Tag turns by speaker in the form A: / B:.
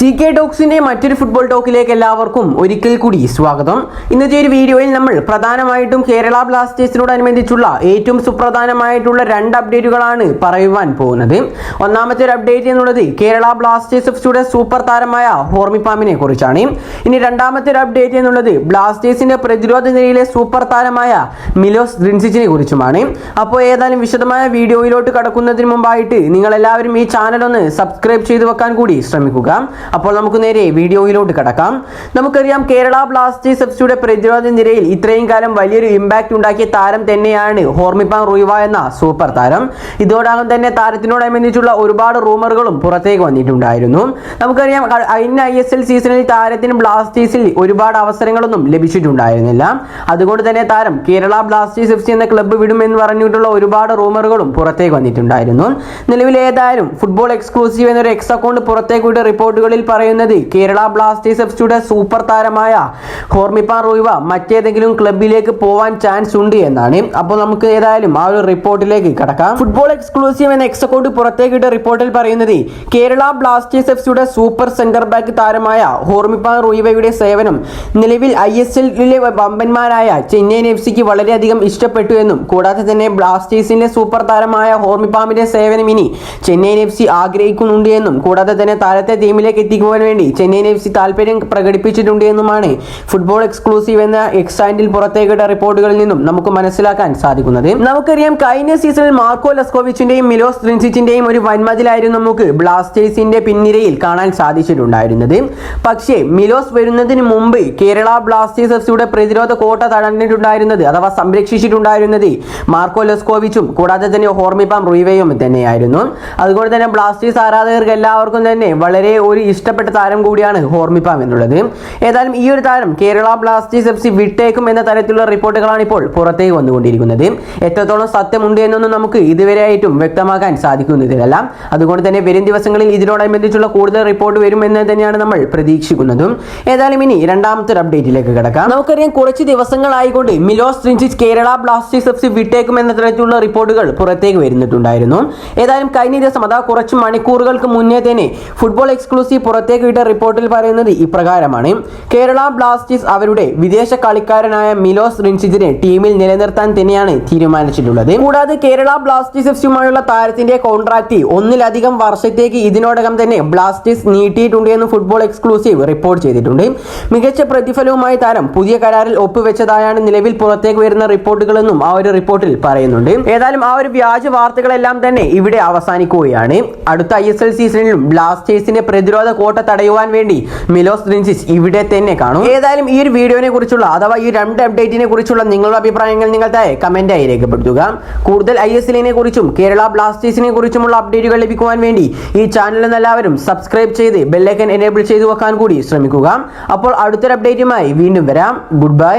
A: CK ടോക്സിന്റെ മറ്റൊരു football ടോക്കിലേക്ക് എല്ലാവർക്കും ഒരിക്കൽ കൂടി സ്വാഗതം. ഇന്നത്തെ ഒരു വീഡിയോയിൽ നമ്മൾ പ്രധാനമായിട്ടും കേരള ബ്ലാസ്റ്റേഴ്സിനോടനുബന്ധിച്ചുള്ള ഏറ്റവും സുപ്രധാനമായിട്ടുള്ള രണ്ട് അപ്ഡേറ്റുകളാണ് പറയുവാൻ പോകുന്നത്. ഒന്നാമത്തെ ഒരു അപ്ഡേറ്റ് എന്നുള്ളത് കേരള ബ്ലാസ്റ്റേഴ്സ് എഫ്സിയുടെ സൂപ്പർ താരമായ ഹോർമിപ്പാമിനെ കുറിച്ചാണ്. ഇനി രണ്ടാമത്തെ ഒരു അപ്ഡേറ്റ് എന്നുള്ളത് ബ്ലാസ്റ്റേഴ്സിന്റെ പ്രതിരോധ നിരയിലെ സൂപ്പർ താരമായ മിലോസ് ഡ്രിൻസിച്ചിനെ കുറിച്ചുമാണ്. അപ്പോൾ ഏതായാലും വിശദമായ വീഡിയോയിലോട്ട് കടക്കുന്നതിന് മുമ്പായിട്ട് നിങ്ങൾ എല്ലാവരും ഈ ചാനൽ ഒന്ന് സബ്സ്ക്രൈബ് ചെയ്തു വെക്കാൻ കൂടി ശ്രമിക്കുക. അപ്പോൾ നമുക്ക് നേരെ വീഡിയോയിലോട്ട് കടക്കാം. നമുക്കറിയാം കേരള ബ്ലാസ്റ്റേഴ്സ് എഫ്സിയുടെ പ്രതിരോധ നിരയിൽ ഇത്രയും കാലം വലിയൊരു ഇമ്പാക്ട് ഉണ്ടാക്കിയ താരം തന്നെയാണ് ഹോർമിപ്പാം റുയ്വ എന്ന സൂപ്പർ താരം. ഇതോടകം തന്നെ താരത്തിനോടനുബന്ധിച്ചുള്ള ഒരുപാട് റൂമറുകളും പുറത്തേക്ക് വന്നിട്ടുണ്ടായിരുന്നു. നമുക്കറിയാം കഴിഞ്ഞ ISL സീസണിൽ താരത്തിന് ബ്ലാസ്റ്റേഴ്സിൽ ഒരുപാട് അവസരങ്ങളൊന്നും ലഭിച്ചിട്ടുണ്ടായിരുന്നില്ല. അതുകൊണ്ട് തന്നെ താരം കേരള ബ്ലാസ്റ്റേഴ്സ് എഫ്സി എന്ന ക്ലബ്ബ് വിടുമെന്ന് പറഞ്ഞിട്ടുള്ള ഒരുപാട് റൂമറുകളും പുറത്തേക്ക് വന്നിട്ടുണ്ടായിരുന്നു. നിലവിൽ ഏതായാലും ഫുട്ബോൾ എക്സ്ക്ലൂസീവ് എന്നൊരു എക്സ് അക്കൗണ്ട് പുറത്തേക്ക് വിട്ട റിപ്പോർട്ടുകളിൽ പറയുന്നത് കേരള ബ്ലാസ്റ്റേഴ്സ് എഫ്സിയുടെ സൂപ്പർ താരമായ ഹോർമിപ്പാം റുയ്വ മറ്റേതെങ്കിലും ക്ലബിലേക്ക് പോവാൻ ചാൻസ് ഉണ്ട് എന്നാണ്. അപ്പോൾ നമുക്ക് ഏതായാലും ആ ഒരു റിപ്പോർട്ടിലേക്ക് കടക്കാം. ഫുട്ബോൾ എക്സ്ക്ലൂസീവ് എന്ന എക്സ് അക്കൗണ്ട് പുറത്തേക്കിട്ട റിപ്പോർട്ടിൽ പറയുന്നത് കേരള ബ്ലാസ്റ്റേഴ്സ് എഫ്സിയുടെ സൂപ്പർ സെന്റർ ബാക്ക് താരമായ ഹോർമിപ്പാം റുയ്വയുടെ സേവനം നിലവിൽ ISLിലെ വമ്പന്മാരായ ചെന്നൈയിൻ എഫ്സിക്ക് വളരെയധികം ഇഷ്ടപ്പെട്ടു എന്നും കൂടാതെ തന്നെ ബ്ലാസ്റ്റേഴ്സിന്റെ സൂപ്പർ താരമായ ഹോർമിപ്പാമിന്റെ സേവനം ഇനി ചെന്നൈയിൻ എഫ്സി ആഗ്രഹിക്കുന്നുണ്ട് എന്നും കൂടാതെ തന്നെ താരത്തെ ടീമിലേക്ക് എത്തിക്കുവാൻ വേണ്ടി ചെന്നൈയിൻ എഫ്സി താല്പര്യം പ്രകടിപ്പിച്ചിട്ടുണ്ട് എന്നുമാണ് ഫുട്ബോൾ എക്സ്ക്ലൂസീവ് എന്ന എക്സ്റ്റാൻഡിൽ പുറത്തേക്കിട്ട റിപ്പോർട്ടുകളിൽ നിന്നും നമുക്ക് മനസ്സിലാക്കാൻ സാധിക്കുന്നത്. നമുക്കറിയാം കഴിഞ്ഞ സീസണിൽ മാർക്കോ ലെസ്കോവിച്ചിന്റെയും മിലോസ് ഡ്രിൻസിച്ചിന്റെയും ഒരു വൻമതിലായിരുന്നു നമുക്ക് ബ്ലാസ്റ്റേഴ്സിന്റെ പിൻനിരയിൽ കാണാൻ സാധിച്ചിട്ടുണ്ടായിരുന്നത്. പക്ഷേ മിലോസ് വരുന്നതിന് മുമ്പ് കേരള ബ്ലാസ്റ്റേഴ്സ് എഫ്സിയുടെ പ്രതിരോധ കോട്ട തടഞ്ഞിട്ടുണ്ടായിരുന്നത് അഥവാ സംരക്ഷിച്ചിട്ടുണ്ടായിരുന്നത് മാർക്കോ ലെസ്കോവിച്ചും കൂടാതെ തന്നെ ഹോർമിപ്പാം റുയ്വയും തന്നെയായിരുന്നു. അതുകൊണ്ട് തന്നെ ബ്ലാസ്റ്റേഴ്സ് ആരാധകർക്ക് എല്ലാവർക്കും തന്നെ വളരെ ഒരു ഇഷ്ടപ്പെട്ട താരം കൂടിയാണ് ഹോർമിപ്പാം എന്നുള്ളത്. ഏതായാലും ഈ ഒരു താരം കേരള ബ്ലാസ്റ്റേഴ്സ് എഫ്സി വിട്ടേക്കും എന്ന തരത്തിലുള്ള റിപ്പോർട്ടുകളാണ് ഇപ്പോൾ പുറത്തേക്ക് വന്നുകൊണ്ടിരിക്കുന്നത്. എത്രത്തോളം സത്യമുണ്ട് എന്നൊന്നും നമുക്ക് ഇതുവരെയായിട്ടും വ്യക്തമാക്കാൻ സാധിക്കുന്നതിലല്ല. അതുകൊണ്ട് തന്നെ വരും ദിവസങ്ങളിൽ ഇതിനോടനുബന്ധിച്ചുള്ള കൂടുതൽ റിപ്പോർട്ട് വരും എന്ന് തന്നെയാണ് നമ്മൾ പ്രതീക്ഷിക്കുന്നതും. ഏതായാലും ഇനി രണ്ടാമത്തെ അപ്ഡേറ്റിലേക്ക് കിടക്കാം. നമുക്കറിയാം കുറച്ച് ദിവസങ്ങളായിക്കൊണ്ട് Milos Drincic Kerala Blasters FC വിട്ടേക്കും എന്ന തരത്തിലുള്ള റിപ്പോർട്ടുകൾ പുറത്തേക്ക് വരുന്നിട്ടുണ്ടായിരുന്നു. ഏതായാലും കഴിഞ്ഞ ദിവസം അതാ കുറച്ച് മണിക്കൂറുകൾക്ക് മുന്നേ തന്നെ ഫുട്ബോൾ എക്സ്ക്ലൂസീവ് പുറത്തേക്ക് വിട്ട റിപ്പോർട്ടിൽ പറയുന്നത് ഇപ്രകാരമാണ്. കേരള ബ്ലാസ്റ്റേഴ്സ് അവരുടെ വിദേശ കളിക്കാരനായ മിലോസ് ഡ്രിൻസിച്ചിനെ ടീമിൽ നിലനിർത്താൻ തന്നെയാണ് തീരുമാനിച്ചിട്ടുള്ളത്. കൂടാതെ കേരള ബ്ലാസ്റ്റേഴ്സ് എഫ്സിയുമായുള്ള താരത്തിന്റെ കോൺട്രാക്ട് ഒന്നിലധികം വർഷത്തേക്ക് ഇതിനോടകം തന്നെ ബ്ലാസ്റ്റേഴ്സ് നീട്ടിയിട്ടുണ്ട് എന്ന് ഫുട്ബോൾ എക്സ്ക്ലൂസീവ് റിപ്പോർട്ട് ചെയ്തിട്ടുണ്ട്. മികച്ച പ്രതിഫലവുമായി താരം പുതിയ കരാറിൽ ഒപ്പുവെച്ചതായാണ് നിലവിൽ പുറത്തേക്ക് വരുന്ന റിപ്പോർട്ടുകളെന്നും ആ ഒരു റിപ്പോർട്ടിൽ പറയുന്നുണ്ട്. ഏതായാലും ആ ഒരു വ്യാജ വാർത്തകളെല്ലാം തന്നെ ഇവിടെ അവസാനിക്കുകയാണ്. അടുത്ത ISL സീസണിലും ബ്ലാസ്റ്റേഴ്സിന്റെ പ്രതിരോധ കോട്ട തടയുവാൻ വേണ്ടി മിലോസ് ഡ്രിൻസിച്ച് ഇവിടെ തന്നെ കാണും. ഏതായാലും ഈ ഒരു വീഡിയോനെ കുറിച്ചുള്ള അഥവാ ഈ രണ്ട് അപ്ഡേറ്റിനെ കുറിച്ചുള്ള നിങ്ങളുടെ അഭിപ്രായങ്ങൾ നിങ്ങളുടെ കമന്റായി രേഖപ്പെടുത്തുക. കൂടുതൽ ISLനെ കുറിച്ചും കേരള ബ്ലാസ്റ്റേഴ്സിനെ കുറിച്ചുമുള്ള അപ്ഡേറ്റുകൾ ലഭിക്കുവാൻ വേണ്ടി ഈ ചാനൽ എല്ലാവരും സബ്സ്ക്രൈബ് ചെയ്ത് ബെൽ ഐക്കൺ എനേബിൾ ചെയ്തു വെക്കാൻ കൂടി ശ്രമിക്കുക. അപ്പോൾ അടുത്തൊരു അപ്ഡേറ്റുമായി വീണ്ടും വരാം. Good bye.